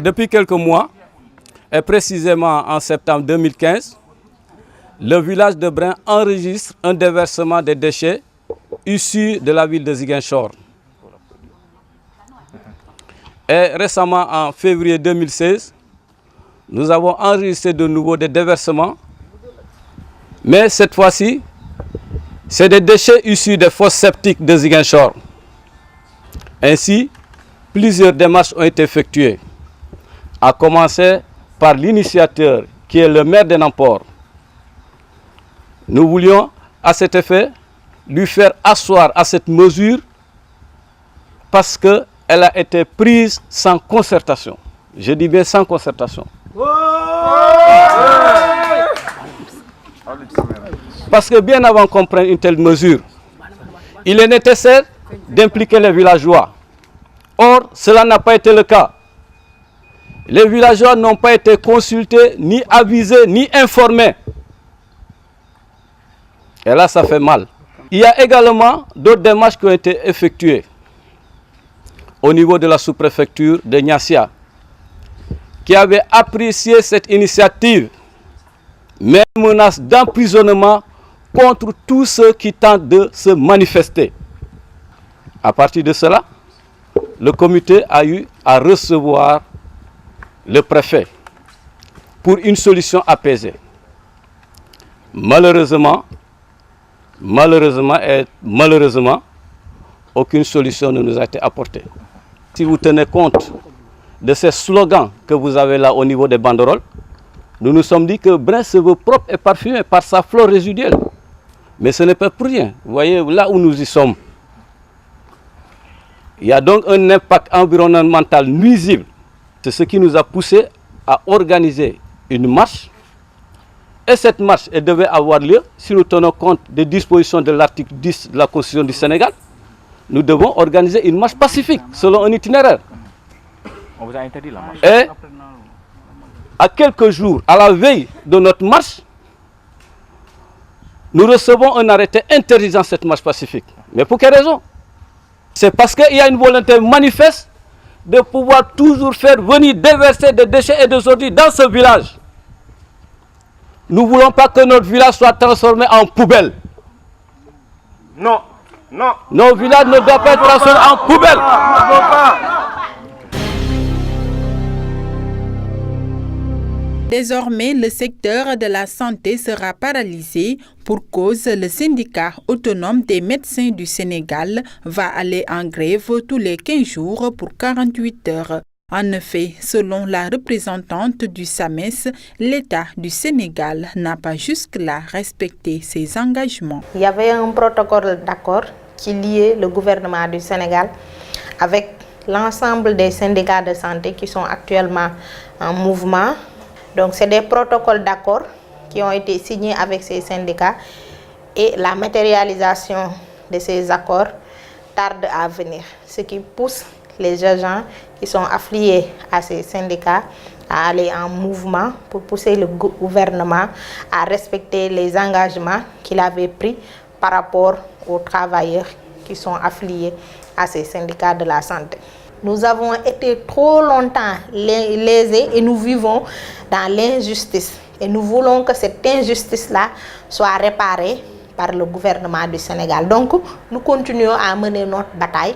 Depuis quelques mois, et précisément en septembre 2015, le village de Brin enregistre un déversement des déchets issus de la ville de Ziguinchor. Et récemment, en février 2016, nous avons enregistré de nouveau des déversements, mais cette fois-ci, c'est des déchets issus des fosses septiques de Ziguinchor. Ainsi, plusieurs démarches ont été effectuées, à commencer par l'initiateur qui est le maire de Namport. Nous voulions, à cet effet, lui faire asseoir à cette mesure parce qu'elle a été prise sans concertation. Je dis bien sans concertation. Parce que bien avant qu'on prenne une telle mesure, il est nécessaire d'impliquer les villageois. Or, cela n'a pas été le cas. Les villageois n'ont pas été consultés, ni avisés, ni informés. Et là, ça fait mal. Il y a également d'autres démarches qui ont été effectuées au niveau de la sous-préfecture de Niassia, qui avait apprécié cette initiative, mais menace d'emprisonnement contre tous ceux qui tentent de se manifester. À partir de cela, le comité a eu à recevoir le préfet pour une solution apaisée. Malheureusement, aucune solution ne nous a été apportée. Si vous tenez compte de ces slogans que vous avez là au niveau des banderoles, nous nous sommes dit que Brin se veut propre et parfumé par sa flore résiduelle. Mais ce n'est pas pour rien. Vous voyez, là où nous y sommes, il y a donc un impact environnemental nuisible. C'est ce qui nous a poussé à organiser une marche. Et cette marche, elle devait avoir lieu, si nous tenons compte des dispositions de l'article 10 de la Constitution du Sénégal, nous devons organiser une marche pacifique, selon un itinéraire. On vous a interdit la marche. Et à quelques jours, à la veille de notre marche, nous recevons un arrêté interdisant cette marche pacifique. Mais pour quelle raison? C'est parce qu'il y a une volonté manifeste de pouvoir toujours faire venir déverser des déchets et des ordures dans ce village. Nous ne voulons pas que notre village soit transformé en poubelle. Non, non. Nos villages ne doivent pas être transformés en poubelle. Désormais, le secteur de la santé sera paralysé pour cause le syndicat autonome des médecins du Sénégal va aller en grève tous les 15 jours pour 48 heures. En effet, selon la représentante du SAMES, l'État du Sénégal n'a pas jusque-là respecté ses engagements. Il y avait un protocole d'accord qui liait le gouvernement du Sénégal avec l'ensemble des syndicats de santé qui sont actuellement en mouvement. Donc, c'est des protocoles d'accord qui ont été signés avec ces syndicats et la matérialisation de ces accords tarde à venir, ce qui pousse les agents qui sont affiliés à ces syndicats à aller en mouvement pour pousser le gouvernement à respecter les engagements qu'il avait pris par rapport aux travailleurs qui sont affiliés à ces syndicats de la santé. Nous avons été trop longtemps lésés et nous vivons dans l'injustice. Et nous voulons que cette injustice-là soit réparée par le gouvernement du Sénégal. Donc, nous continuons à mener notre bataille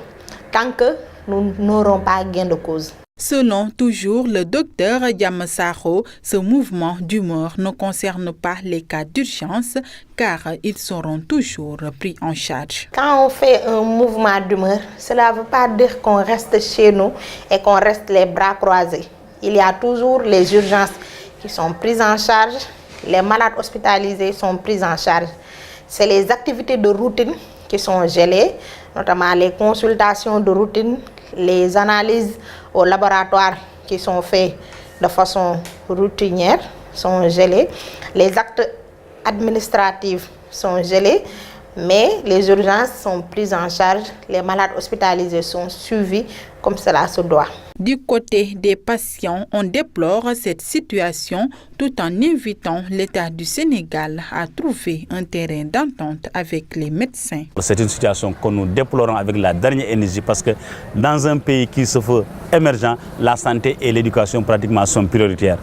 tant que nous n'aurons pas gain de cause. Selon toujours le docteur Diamassaro, ce mouvement d'humeur ne concerne pas les cas d'urgence car ils seront toujours pris en charge. Quand on fait un mouvement d'humeur, cela ne veut pas dire qu'on reste chez nous et qu'on reste les bras croisés. Il y a toujours les urgences qui sont prises en charge, les malades hospitalisés sont pris en charge. C'est les activités de routine qui sont gelées, notamment les consultations de routine, les analyses au laboratoire qui sont faites de façon routinière sont gelées, les actes administratifs sont gelés, mais les urgences sont prises en charge, les malades hospitalisés sont suivis comme cela se doit. Du côté des patients, on déplore cette situation tout en invitant l'État du Sénégal à trouver un terrain d'entente avec les médecins. C'est une situation que nous déplorons avec la dernière énergie parce que dans un pays qui se veut émergent, la santé et l'éducation pratiquement sont prioritaires.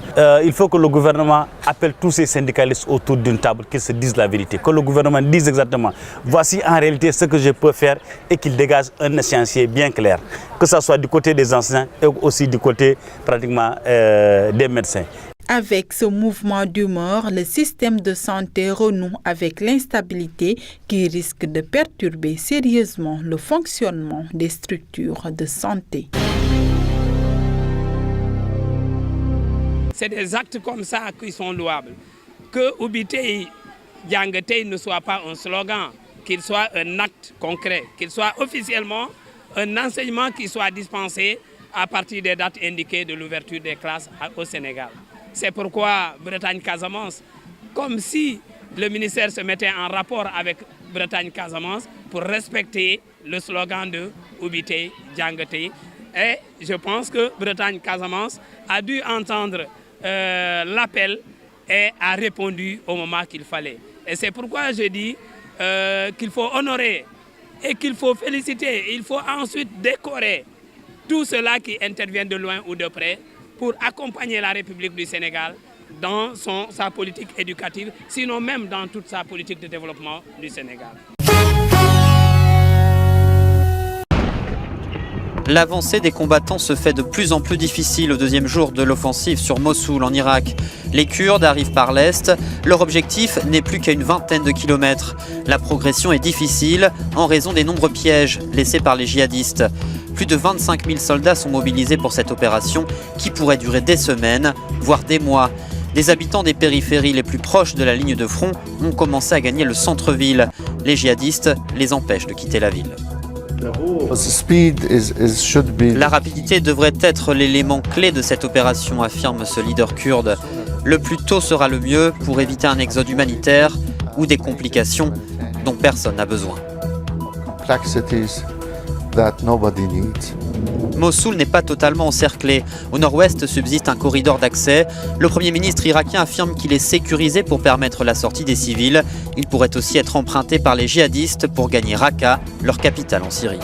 Il faut que le gouvernement appelle tous ces syndicalistes autour d'une table, qu'ils se disent la vérité, que le gouvernement dise exactement voici en réalité ce que je peux faire et qu'il dégage un échéancier bien clair, que ce soit du côté des enseignants et aussi du côté pratiquement des médecins. Avec ce mouvement d'humeur, le système de santé renoue avec l'instabilité qui risque de perturber sérieusement le fonctionnement des structures de santé. C'est des actes comme ça qui sont louables. Que Ubitei Diangatei ne soit pas un slogan, qu'il soit un acte concret, qu'il soit officiellement un enseignement qui soit dispensé à partir des dates indiquées de l'ouverture des classes au Sénégal. C'est pourquoi Bretagne-Casamance, comme si le ministère se mettait en rapport avec Bretagne-Casamance pour respecter le slogan de Ubitei Diangatei. Et je pense que Bretagne-Casamance a dû entendre l'appel et a répondu au moment qu'il fallait. Et c'est pourquoi je dis qu'il faut honorer et qu'il faut féliciter. Il faut ensuite décorer tous ceux-là qui interviennent de loin ou de près pour accompagner la République du Sénégal dans sa politique éducative, sinon même dans toute sa politique de développement du Sénégal. L'avancée des combattants se fait de plus en plus difficile au deuxième jour de l'offensive sur Mossoul en Irak. Les Kurdes arrivent par l'Est. Leur objectif n'est plus qu'à une vingtaine de kilomètres. La progression est difficile en raison des nombreux pièges laissés par les djihadistes. Plus de 25 000 soldats sont mobilisés pour cette opération qui pourrait durer des semaines, voire des mois. Des habitants des périphéries les plus proches de la ligne de front ont commencé à gagner le centre-ville. Les djihadistes les empêchent de quitter la ville. La rapidité devrait être l'élément clé de cette opération, affirme ce leader kurde. Le plus tôt sera le mieux pour éviter un exode humanitaire ou des complications dont personne n'a besoin. Mossoul n'est pas totalement encerclé. Au nord-ouest subsiste un corridor d'accès. Le Premier ministre irakien affirme qu'il est sécurisé pour permettre la sortie des civils. Il pourrait aussi être emprunté par les djihadistes pour gagner Raqqa, leur capitale en Syrie.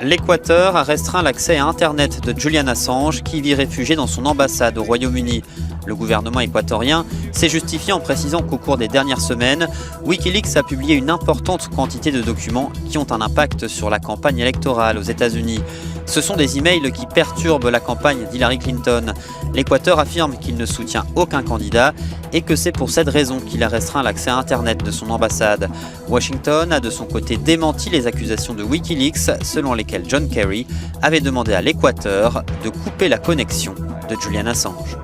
L'Équateur a restreint l'accès à Internet de Julian Assange, qui vit réfugié dans son ambassade au Royaume-Uni. Le gouvernement équatorien s'est justifié en précisant qu'au cours des dernières semaines, Wikileaks a publié une importante quantité de documents qui ont un impact sur la campagne électorale aux États-Unis. Ce sont des emails qui perturbent la campagne d'Hillary Clinton. L'Équateur affirme qu'il ne soutient aucun candidat et que c'est pour cette raison qu'il a restreint l'accès à Internet de son ambassade. Washington a de son côté démenti les accusations de Wikileaks selon lesquelles John Kerry avait demandé à l'Équateur de couper la connexion de Julian Assange.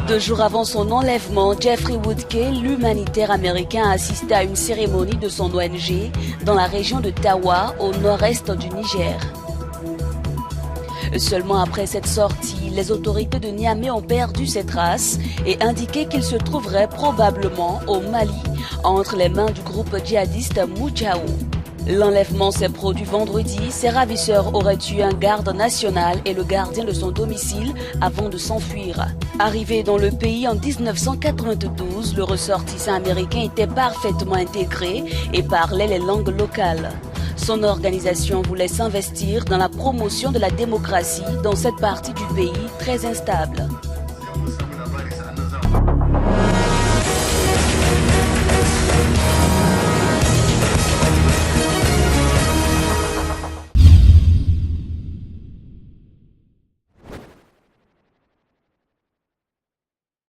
Deux jours avant son enlèvement, Jeffrey Woodkey, l'humanitaire américain, a assisté à une cérémonie de son ONG dans la région de Tawa, au nord-est du Niger. Seulement après cette sortie, les autorités de Niamey ont perdu ses traces et indiqué qu'il se trouverait probablement au Mali, entre les mains du groupe djihadiste Moudjahou. L'enlèvement s'est produit vendredi. Ses ravisseurs auraient tué un garde national et le gardien de son domicile avant de s'enfuir. Arrivé dans le pays en 1992, le ressortissant américain était parfaitement intégré et parlait les langues locales. Son organisation voulait s'investir dans la promotion de la démocratie dans cette partie du pays très instable.